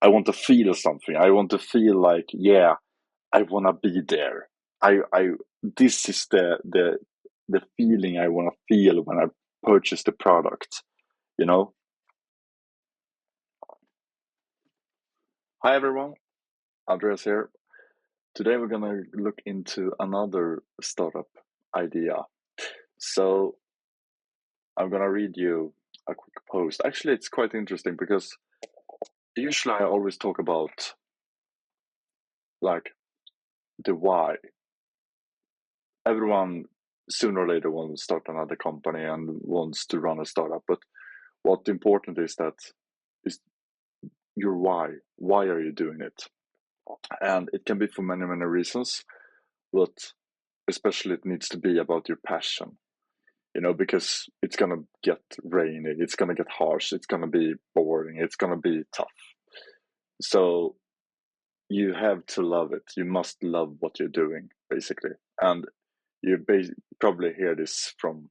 I want to feel something. I want to feel like, yeah, I want to be there. I this is the feeling I want to feel when I purchase the product, you know? Hi everyone, Andreas here. Today we're gonna look into another startup idea. So I'm gonna read you a quick post. Actually, it's quite interesting because usually I always talk about like the why. Everyone sooner or later wants to start another company and wants to run a startup, but what's important is your why. Why are you doing it? And it can be for many, many reasons, but especially it needs to be about your passion, because it's gonna get rainy, it's gonna get harsh, it's gonna be boring, it's gonna be tough. So you have to love it. You must love what you're doing, basically. And you probably hear this from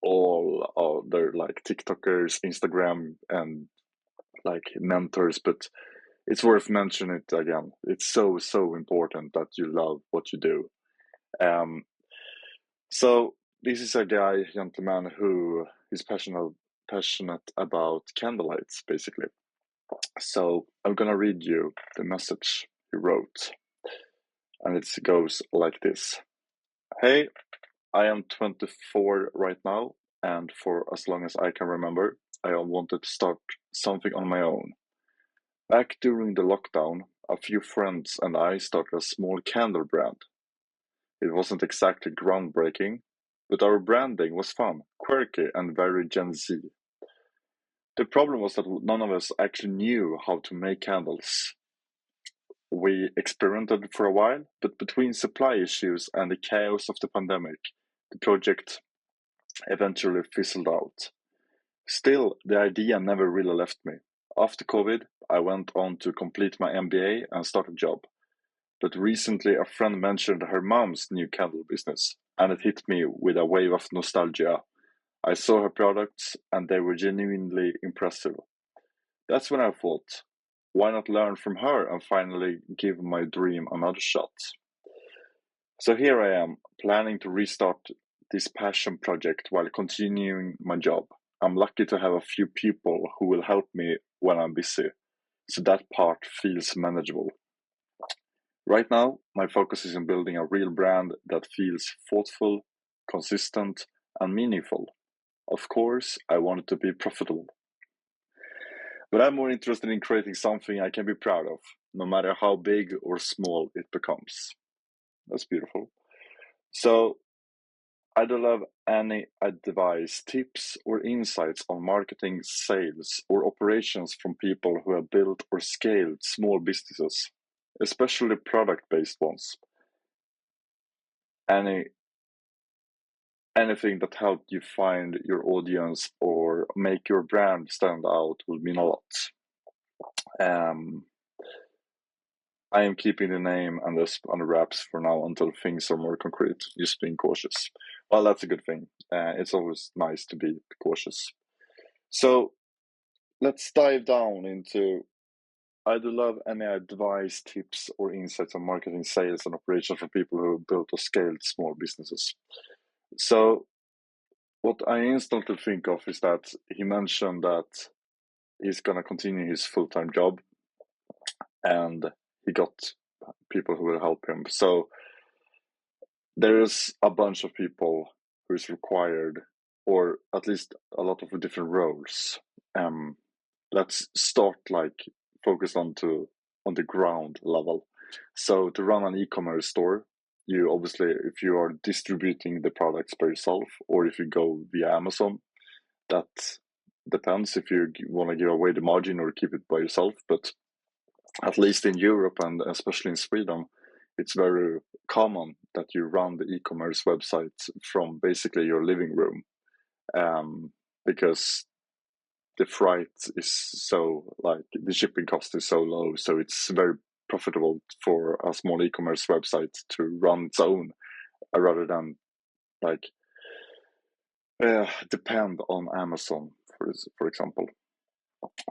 all other like TikTokers, Instagram, and like mentors, but it's worth mentioning it again. It's so, so important that you love what you do. Um, so this is a gentleman who is passionate about candlelights, basically. So I'm gonna read you the message he wrote, and it goes like this. Hey, I am 24 right now, and for as long as I can remember, I wanted to start something on my own. Back during the lockdown, a few friends and I started a small candle brand. It wasn't exactly groundbreaking, but our branding was fun, quirky, and very Gen Z. The problem was that none of us actually knew how to make candles. We experimented for a while, but between supply issues and the chaos of the pandemic, the project eventually fizzled out. Still, the idea never really left me. After COVID, I went on to complete my MBA and start a job. But recently, a friend mentioned her mom's new candle business, and it hit me with a wave of nostalgia. I saw her products, and they were genuinely impressive. That's when I thought, why not learn from her and finally give my dream another shot? So here I am, planning to restart this passion project while continuing my job. I'm lucky to have a few people who will help me when I'm busy, so that part feels manageable. Right now, my focus is on building a real brand that feels thoughtful, consistent, and meaningful. Of course, I want it to be profitable. But I'm more interested in creating something I can be proud of, no matter how big or small it becomes. That's beautiful. So, I'd love any advice, tips, or insights on marketing, sales, or operations from people who have built or scaled small businesses, especially product based ones. Any Anything that helped you find your audience or make your brand stand out would mean a lot. Um, I am keeping the name and this under wraps for now until things are more concrete, just being cautious. Well, that's a good thing. It's always nice to be cautious. So let's dive down into. I'd love any advice, tips, or insights on marketing, sales, and operations for people who built or scaled small businesses. So, what I instantly think of is that he mentioned that he's gonna continue his full-time job, and he got people who will help him. So there is a bunch of people who is required, or at least a lot of different roles. Let's start like focus on the ground level. So to run an e-commerce store, you obviously, if you are distributing the products by yourself, or if you go via Amazon, that depends if you want to give away the margin or keep it by yourself. But at least in Europe and especially in Sweden, it's very common that you run the e-commerce website from basically your living room, because the freight is so like the shipping cost is so low, so it's very profitable for a small e-commerce website to run its own, rather than like depend on Amazon for example.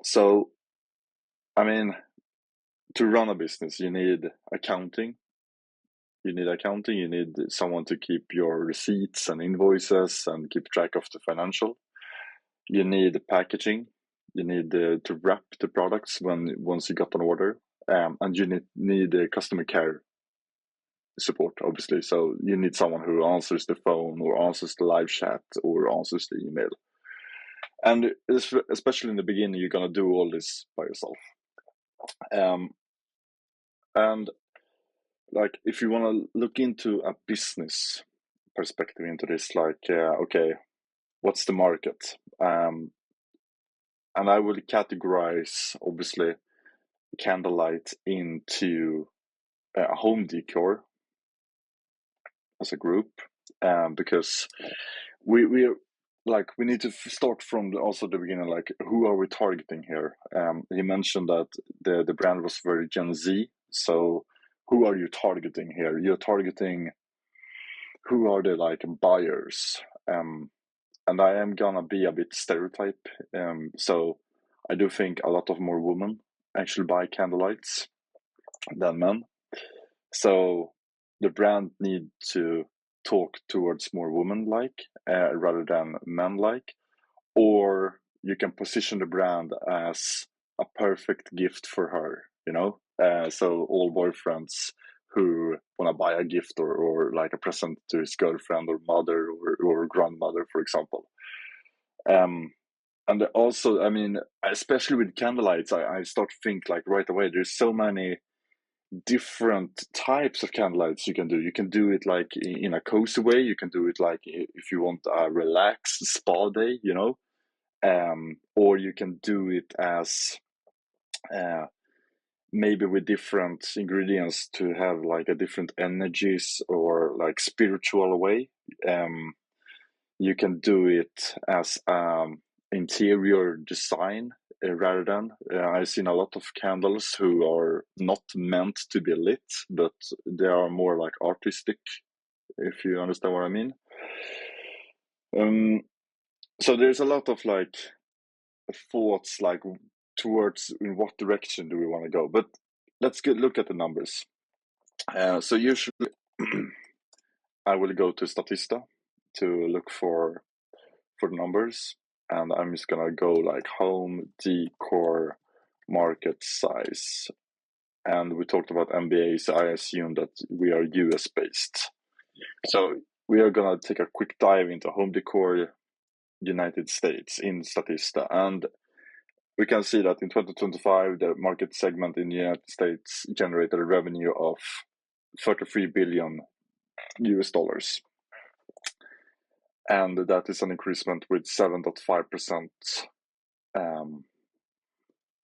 So I mean, to run a business, you need accounting. You need someone to keep your receipts and invoices and keep track of the financial. You need packaging. You need to wrap the products once you got an order, and you need customer care support, obviously. So you need someone who answers the phone or answers the live chat or answers the email. And especially in the beginning, you're gonna do all this by yourself. And like, if you want to look into a business perspective into this, like, okay, what's the market? And I will categorize, obviously, candlelight into home decor as a group, because we need to start from also the beginning, like, who are we targeting here? He mentioned that the brand was very Gen Z, so who are you targeting here? You're targeting, who are the like buyers? And I am gonna be a bit stereotype, so I do think a lot of more women actually buy candlelights than men. So the brand need to talk towards more women-like rather than men-like, or you can position the brand as a perfect gift for her, you know? So all boyfriends who want to buy a gift or like a present to his girlfriend or mother or grandmother, for example. And also, I mean, especially with candlelights, I start to think like right away, there's so many different types of candlelights you can do. You can do it like in a cozy way. You can do it like if you want a relaxed spa day, you know, or you can do it as maybe with different ingredients to have like a different energies or like spiritual way. You can do it as interior design rather than. I've seen a lot of candles who are not meant to be lit, but they are more like artistic, if you understand what I mean. So there's a lot of like thoughts like towards in what direction do we want to go, but let's look at the numbers. So usually I will go to Statista to look for the numbers, and I'm just gonna go like home decor market size. And we talked about MBA, so I assume that we are US based. So we are gonna take a quick dive into home decor United States in Statista, and we can see that in 2025 the market segment in the United States generated a revenue of 33 billion US dollars, and that is an increasement with 7.5%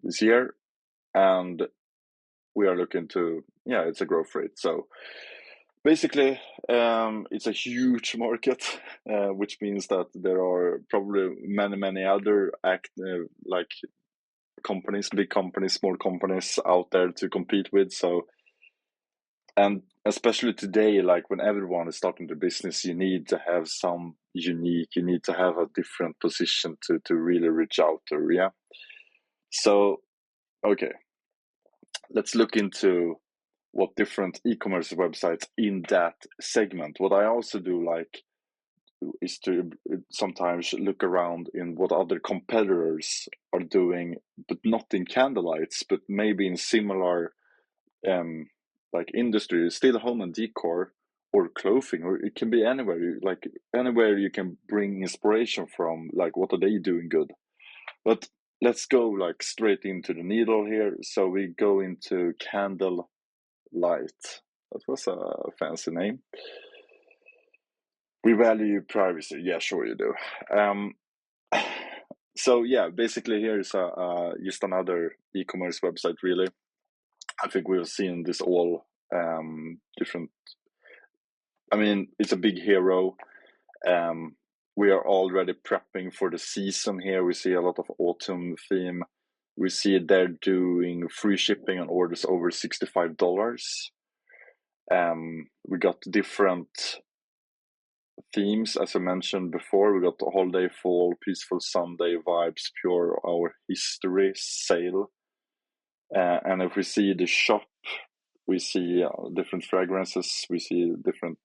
this year. And we are looking to, it's a growth rate. So basically, it's a huge market, which means that there are probably many other like companies, big companies, small companies out there to compete with. So, and especially today, like when everyone is starting the business, you need to have some unique, you need to have a different position to really reach out to, yeah. So, okay, let's look into what different e-commerce websites in that segment. What I also do like is to sometimes look around in what other competitors are doing, but not in candlelights, but maybe in similar like industry, still home and decor or clothing, or it can be anywhere. Like anywhere you can bring inspiration from, like what are they doing good. But let's go like straight into the needle here. So we go into candle light. That was a fancy name. We value privacy. Yeah, sure you do. So yeah, basically here is just another e-commerce website. Really, I think we've seen this all different. I mean, it's a big hero. We are already prepping for the season here. We see a lot of autumn theme. We see they're doing free shipping on orders over $65. We got different themes, as I mentioned before. We got the holiday, fall, peaceful Sunday vibes, pure our history sale. And if we see the shop, we see different fragrances, we see different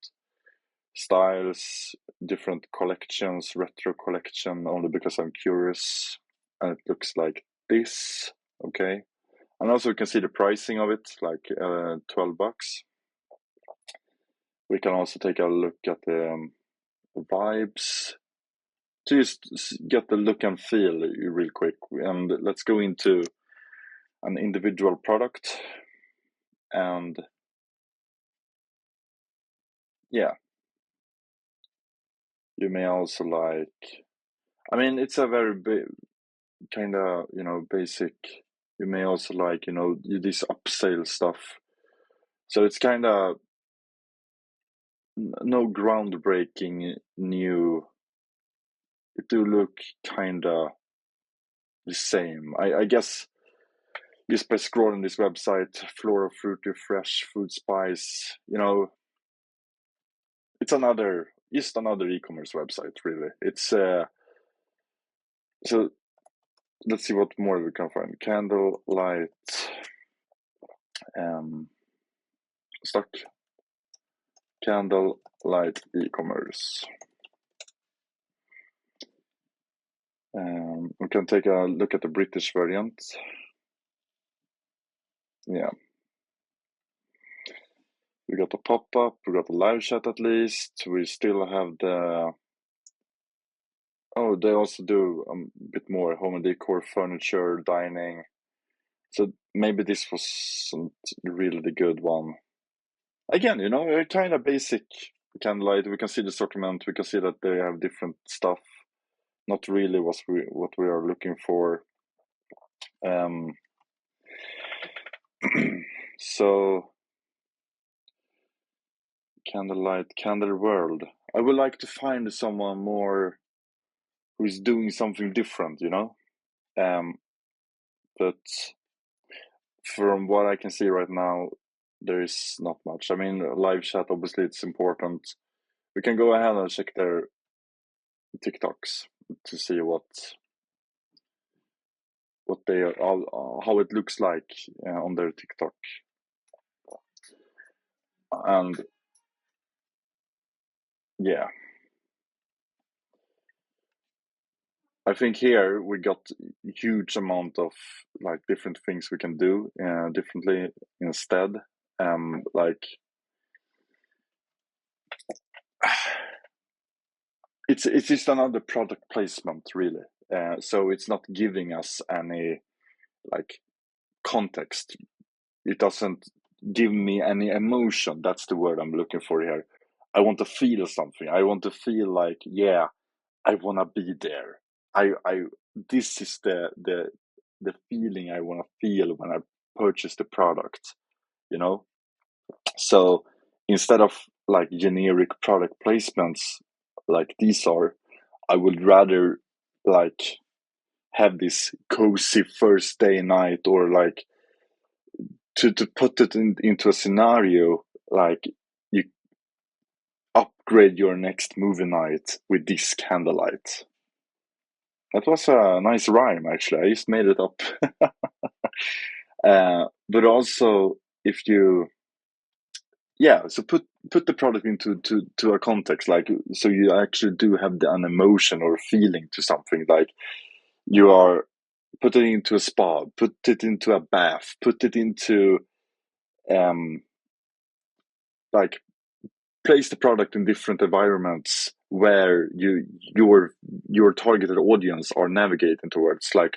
styles, different collections, retro collection, only because I'm curious. And it looks like this, okay? And also we can see the pricing of it, like $12. We can also take a look at the vibes to just get the look and feel real quick. And let's go into an individual product. And yeah, you may also like, I mean, it's a very big, kind of, basic. You may also like, this upsale stuff. So it's kind of no groundbreaking new. It do look kind of the same. I guess just by scrolling this website, floral, fruity, fresh, food, spice, it's just another e-commerce website, really. It's so let's see what more we can find. Candlelight stock. Candlelight e-commerce. We can take a look at the British variant. Yeah. We got a pop-up, we got a live chat at least. We still have the... Oh, they also do a bit more home and decor, furniture, dining. So maybe this wasn't really the good one. Again, a kind of basic candlelight. We can see the assortment. We can see that they have different stuff. Not really what we are looking for. So candlelight, candle world. I would like to find someone more who is doing something different, but from what I can see right now, there is not much. I mean, live chat, obviously, it's important. We can go ahead and check their TikToks to see what they are, how it looks like on their TikTok. And yeah, I think here we got a huge amount of like different things we can do differently instead. Like it's just another product placement, really. So it's not giving us any like context. It doesn't give me any emotion. That's the word I'm looking for here. I want to feel something. I want to feel like, yeah, I want to be there. I this is the feeling I want to feel when I purchase the product, So instead of like generic product placements like these are, I would rather like have this cozy first day night, or like to put it into a scenario like you upgrade your next movie night with this candlelight. That was a nice rhyme, actually. I just made it up. But also, if you, yeah, so put the product into to a context, like so you actually do have an emotion or feeling to something. Like you are put it into a spa, put it into a bath, put it into like place the product in different environments where your targeted audience are navigating towards. Like,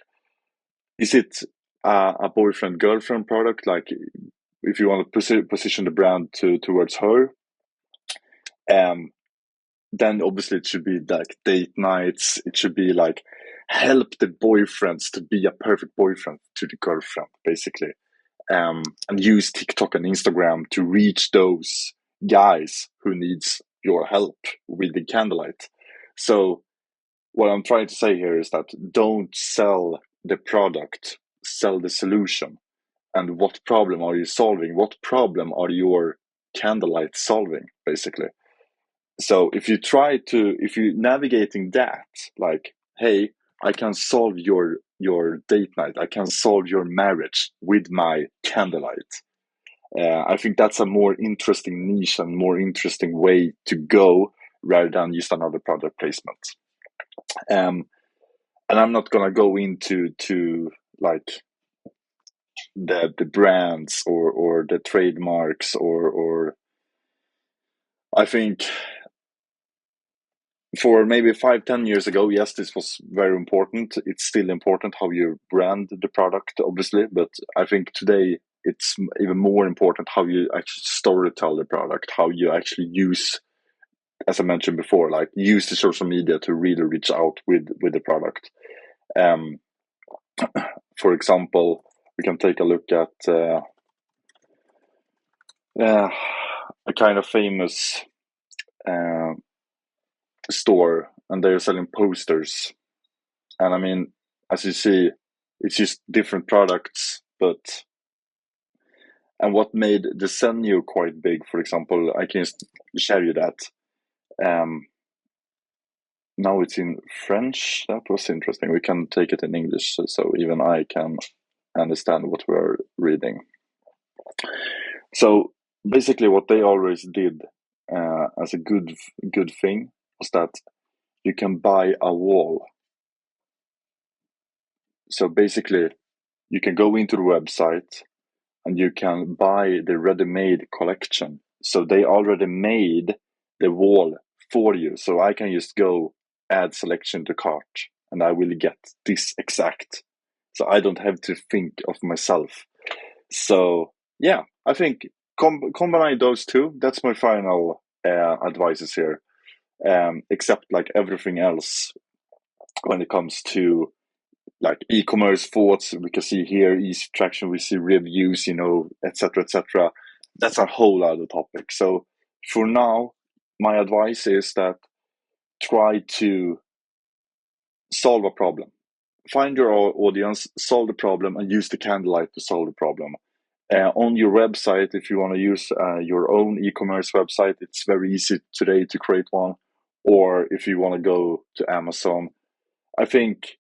is it a boyfriend girlfriend product? Like, if you want to position the brand towards her, then obviously it should be like date nights. It should be like help the boyfriends to be a perfect boyfriend to the girlfriend, basically. And use TikTok and Instagram to reach those guys who needs your help with the candlelight. So what I'm trying to say here is that don't sell the product, sell the solution. And what problem are you solving? What problem are your candlelight solving, basically? So if you're navigating that, like, hey, I can solve your date night. I can solve your marriage with my candlelight. I think that's a more interesting niche and more interesting way to go rather than just another product placement. And I'm not gonna go into like the brands or the trademarks or I think for maybe 5-10 years ago, yes, this was very important. It's still important how you brand the product, obviously, but I think today it's even more important how you actually storytell the product, how you actually use, as I mentioned before, like use the social media to really reach out with the product. Um, for example, we can take a look at a kind of famous uh, store, and they're selling posters. And I mean, as you see, it's just different products, but and what made the Senio quite big, for example, I can just share you that. Um, Now it's in French. That was interesting. We can take it in English, so even I can understand what we're reading. So basically, what they always did as a good thing was that you can buy a wall. So basically, you can go into the website and you can buy the ready-made collection. So they already made the wall for you. So I can just go add selection to cart and I will get this exact. So I don't have to think of myself. So yeah, I think combine those two. That's my final advices here. Except like everything else when it comes to like e-commerce thoughts, we can see here easy traction, we see reviews, etc, etc. That's a whole other topic. So for now, my advice is that try to solve a problem, find your audience, solve the problem, and use the candlelight to solve the problem. On your website, if you want to use your own e-commerce website, it's very easy today to create one. Or if you want to go to Amazon, I think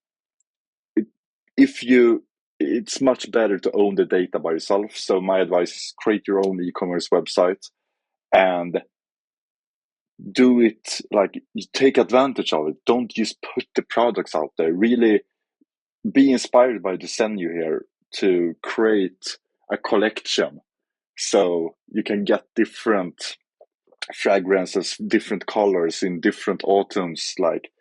it's much better to own the data by yourself. So my advice is create your own e-commerce website and do it, like, you take advantage of it. Don't just put the products out there. Really be inspired by the Senyu here to create a collection so you can get different fragrances, different colors in different autumns. Like,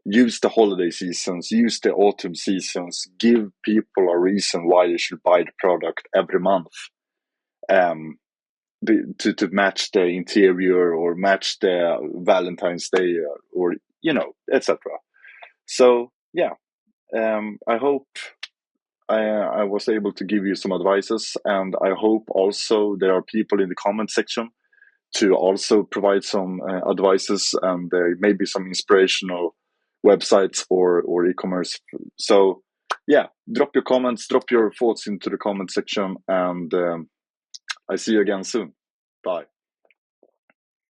use the holiday seasons, use the autumn seasons, give people a reason why they should buy the product every month. To match the interior or match the Valentine's Day or etc. So yeah, I hope I was able to give you some advices, and I hope also there are people in the comment section to also provide some advices and maybe some inspirational websites or e-commerce. So yeah, drop your comments, drop your thoughts into the comment section, and I see you again soon. Bye.